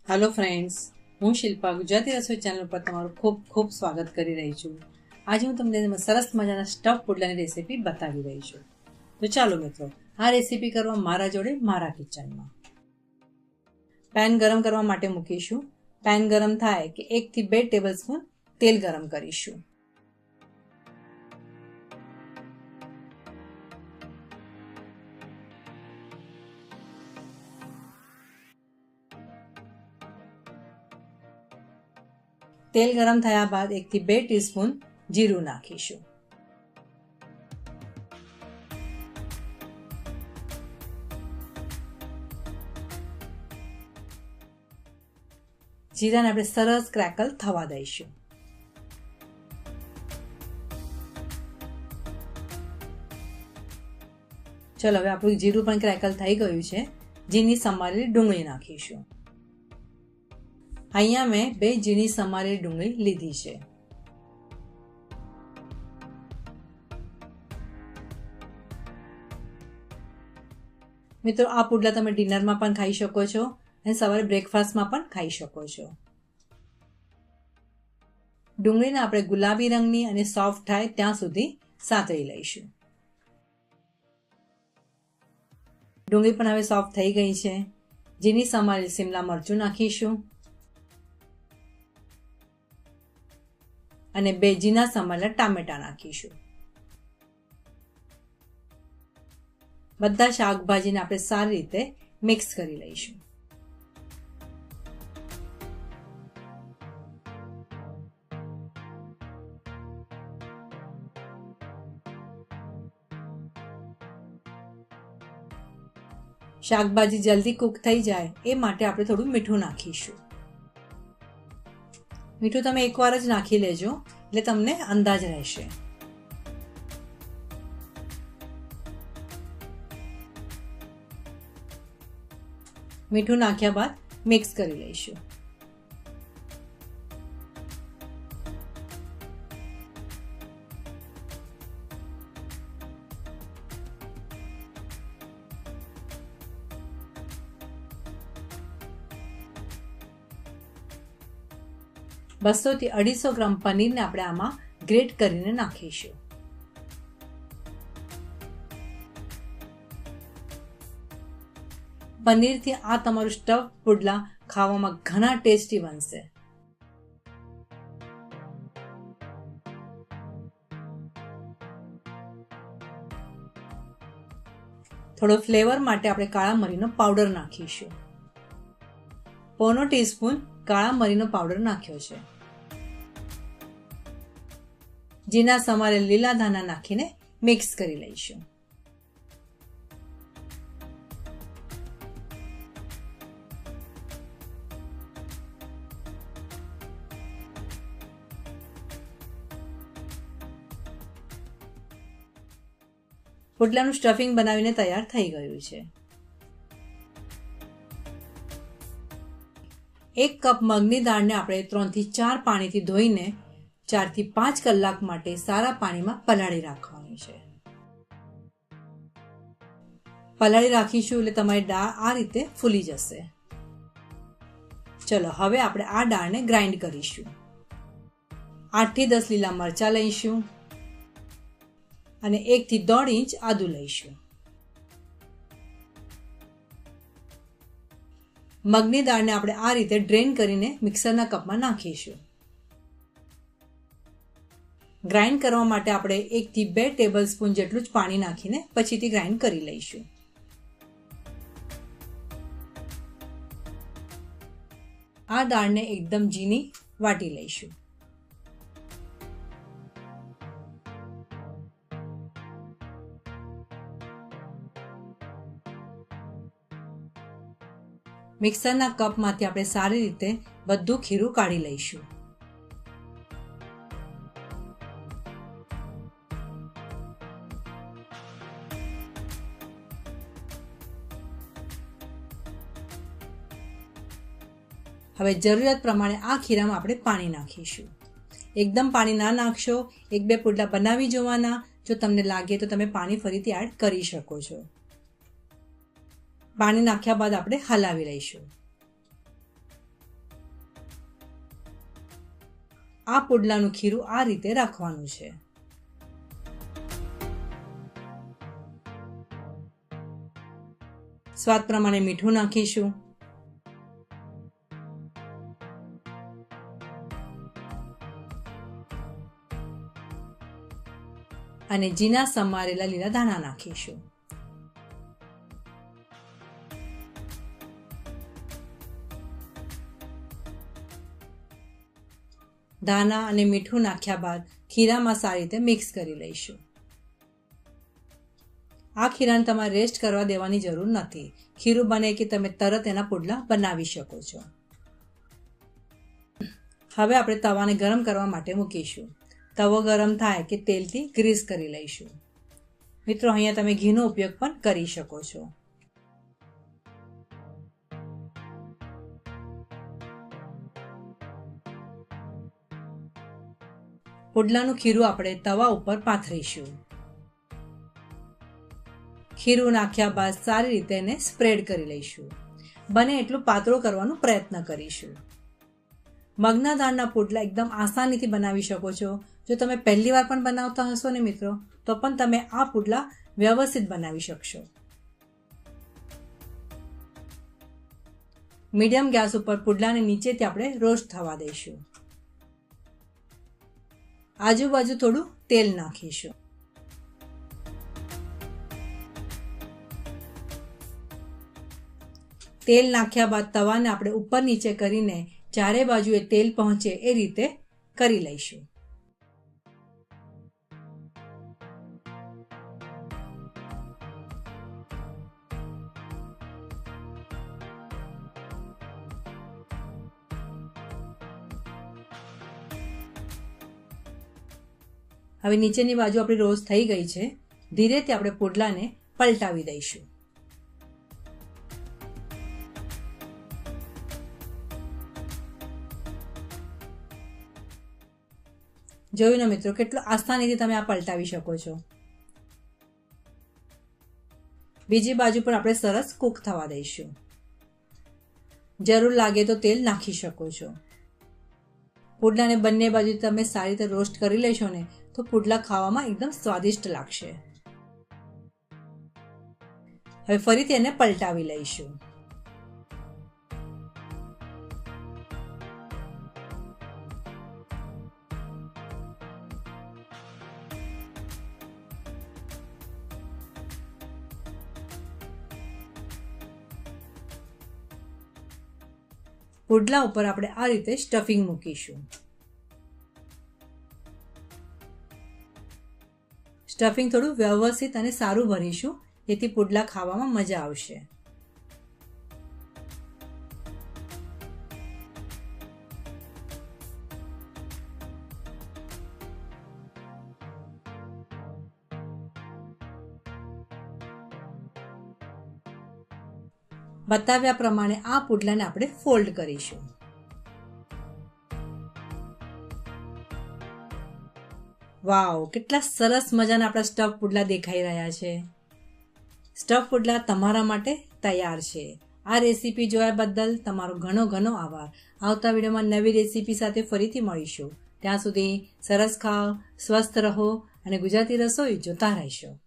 Hello friends, હું શિલ્પા ગુજરાતી રસોઈ channel પર તમારું ખૂબ ખૂબ સ્વાગત કરી રહી છું. આજે હું તમને સરસ મજાના સ્ટફ પુડલાની રેસીપી બતાવી રહી છું. તો ચાલો મિત્રો, આ રેસીપી કરવા મારા જોડે મારા કિચનમાં પેન ગરમ કરવા માટે મૂકીશું. પેન ગરમ થાય કે 1 થી 2 ટેબલસ્પૂન તેલ ગરમ કરીશું. તેલ ગરમ થયા બાદ 1 થી 2 ટીસ્પૂન જીરું નાખીશું. જીરાને આપણે સરસ ક્રેકલ થવા દઈશું. ચલો, હવે આપણું જીરું પણ ક્રેકલ થઈ ગયું છે. ઝીણી સમારેલી ડુંગળી નાખીશું. અહીંયા મેં 2 ઝીણી સમારેલી ડુંગળી લીધી છે. મિત્રો, આ પુડલા તમે ડિનરમાં પણ ખાઈ શકો છો અને સવારે બ્રેકફાસ્ટમાં પણ ખાઈ શકો છો. ડુંગળીને આપણે ગુલાબી રંગની અને સોફ્ટ થાય ત્યાં સુધી સાતળી લઈશું. ડુંગળી પણ હવે સોફ્ટ થઈ ગઈ છે. ઝીણી સમારેલી શિમલા મરચું નાખીશું અને 2 ઝીણા સમારેલા ટામેટા નાખીશું. બધા શાકભાજીને આપણે સારી રીતે મિક્સ કરી લઈશું. શાકભાજી જલ્દી કૂક થઈ જાય એ માટે આપણે થોડું મીઠું નાખીશું. મીઠું તમે એકવાર જ નાખી લેજો એટલે તમને અંદાજ રહેશે. મીઠું નાખ્યા બાદ મિક્સ કરી લઈશું. બસો થી 250 ગ્રામ પનીરને આપણે આમાં ગ્રેટ કરીને નાખીશું. પનીરથી આ તમારું સ્ટફ પુડલા ખાવામાં ઘણા ટેસ્ટી બનશે. થોડો ફ્લેવર માટે આપણે કાળા મરીનો પાવડર નાખીશું. 1/4 ટીસ્પૂન કાળા મરીનો પાવડર નાખ્યો છે. ઝીણા સમારેલા લીલા ધાણા નાખીને મિક્સ કરી લઈશું. પુડલાનું સ્ટફિંગ બનાવીને તૈયાર થઈ ગયું છે. 1 કપ મગની દાળને આપણે 3 થી 4 પાણીથી ધોઈને 4 થી 5 કલાક માટે સારા પાણીમાં પલાળી રાખવાની છે. પલાળી રાખીશું એટલે તમારી દાળ આ રીતે ફૂલી જશે. ચલો, હવે આપણે આ દાળને ગ્રાઇન્ડ કરીશું. 8 થી 10 લીલા મરચાં લઈશું અને 1 થી 1.5 ઇંચ આદુ લઈશું. મગની દાળને આપણે આ રીતે ડ્રેન કરીને મિક્સરના કપમાં નાખીશું. ગ્રાઇન્ડ કરવા માટે આપણે 1 થી 2 ટેબલસ્પૂન જેટલું જ પાણી નાખીને પછીથી ગ્રાઇન્ડ કરી લઈશું. આ દાળને એકદમ ઝીણી વાટી લઈશું. મિક્સરના કપમાંથી આપણે સારી રીતે બધું ખીરું કાઢી લઈશું. હવે જરૂરિયાત પ્રમાણે આ ખીરામાં આપણે પાણી નાખીશું. એકદમ પાણી ના નાખશો. 1-2 પુડલા બનાવી જોવાના. જો તમને લાગે તો તમે પાણી ફરીથી એડ કરી શકો છો. પાણી નાખ્યા બાદ આપણે હલાવી લઈશું. આ પુડલાનું ખીરું આ રીતે રાખવાનું છે. સ્વાદ પ્રમાણે મીઠું નાખીશું. અને ઝીણા સમારેલા લીલા ધાણા નાખીશું. ધાણા અને મીઠું નાખ્યા બાદ ખીરામાં સારી રીતે મિક્સ કરી લઈશું. આ ખીરાને તમારે રેસ્ટ કરવા દેવાની જરૂર નથી. ખીરું બને કે તમે તરત એના પુડલા બનાવી શકો છો. હવે આપણે તવાને ગરમ કરવા માટે મૂકીશું. તવો ગરમ થાય કે તેલથી ગ્રીસ કરી લઈશું. મિત્રો, અહીંયા તમે ઘીનો ઉપયોગ પણ કરી શકો છો. પુડલાનું ખીરું આપણે તવા ઉપર પાથરીશું. ખીરું નાખ્યા બાદ સારી રીતે એને સ્પ્રેડ કરી લઈશું. બને એટલું પાતળું કરવાનો પ્રયત્ન કરીશું. મગના દાળના પુડલા એકદમ આસાનીથી બનાવી શકો છો. જો તમે પહેલી વાર પણ બનાવતા હશો ને મિત્રો, તો પણ તમે આ પુડલા વ્યવસ્થિત બનાવી શકશો. મીડિયમ ગેસ ઉપર પુડલાને નીચેથી આપણે રોસ્ટ થવા દઈશું. આજુબાજુ થોડું તેલ નાખીશું. તેલ નાખ્યા બાદ તવાને આપણે ઉપર નીચે કરીને ચારે બાજુએ તેલ પહોંચે એ રીતે કરી લઈશું. હવે નીચેની બાજુ આપણી રોસ્ટ થઈ ગઈ છે. ધીરેથી આપણે પુડલાને પલટાવી દઈશું. જોયું ને મિત્રો, કેટલો આસાનીથી તમે આ પલટાવી શકો છો. બીજી બાજુ પણ આપણે સરસ કૂક થવા દઈશું. જરૂર લાગે તો તેલ નાખી શકો છો. પુડલાને બંને બાજુ તમે સારી રીતે રોસ્ટ કરી લેશો ને તો પુડલા ખાવામાં એકદમ સ્વાદિષ્ટ લાગશે. હવે ફરીથી એને પલટાવી લઈશું. પુડલા ઉપર આપણે આ રીતે સ્ટફિંગ મૂકીશું. સ્ટફિંગ થોડું વ્યવસ્થિત અને સારું ભરીશું, જેથી પુડલા ખાવામાં મજા આવશે. બતાવ્યા પ્રમાણે આ પુડલાને આપણે ફોલ્ડ કરીશું. વાવ, કેટલા સરસ મજાના આપણા સ્ટફ પુડલા દેખાઈ રહ્યા છે. સ્ટફ પુડલા તમારા માટે તૈયાર છે. આ રેસીપી જોયા બદલ તમારો ઘણો ઘણો આભાર. આવતા વિડીયોમાં નવી રેસીપી સાથે ફરીથી મળીશું. ત્યાં સુધી સરસ ખાઓ, સ્વસ્થ રહો અને ગુજરાતી રસોઈ જોતા રહેશો.